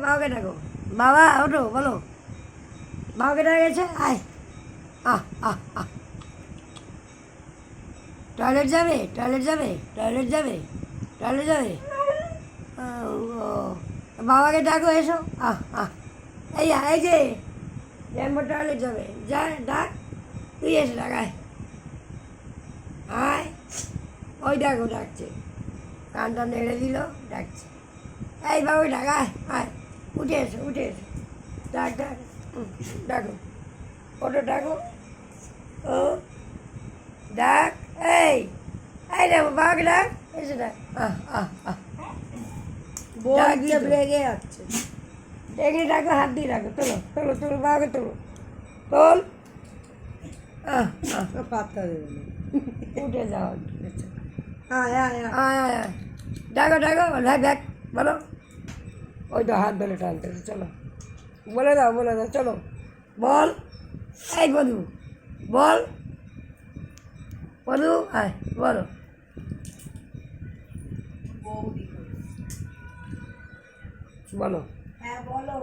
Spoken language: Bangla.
বাবাকে ডাকো। বাবা ওঠো, বলো। বাবাকে ডাকা গেছে, আয়। আহ আহ আহ টয়লেট যাবে, টয়লেট যাবে, টয়লেট যাবে, টয়লেট যাবে। ও, বাবাকে ডাকো, এসো। এই যে জ্যাম্বো টয়লেট যাবে, যা ডাক। তুই এসে ডাক, আয় আয়। ওই ডাকো, ডাকছে, কানটা নেড়ে দিল, ডাকছে। এই বাবু ডাক, আয় আয়, উঠে এসো, উঠে এসো, ডাক ডাক। ডাকো, ওটা ডাকো। ও ডাক, এই এই দেখো বাবাকে ডাক, এসে ডাক। ডাকছে, রেগে যাচ্ছে। ডেকে ডাকো, হাত দিয়ে ডাকো, তোলো তোলো তোলো, বাবাকে তোলো, তোল। পাত্তা দেবে না, উঠে যাও। আয় আয় আয় আয় আয়, ডাকো ডাকো, ভাই দেখ, বলো। ওই তো হাত ধরে টানতে, চলো বলে দাও, চলো বল। এই বধু, বল বধু, আয় বলো। বলো, হ্যাঁ বলো।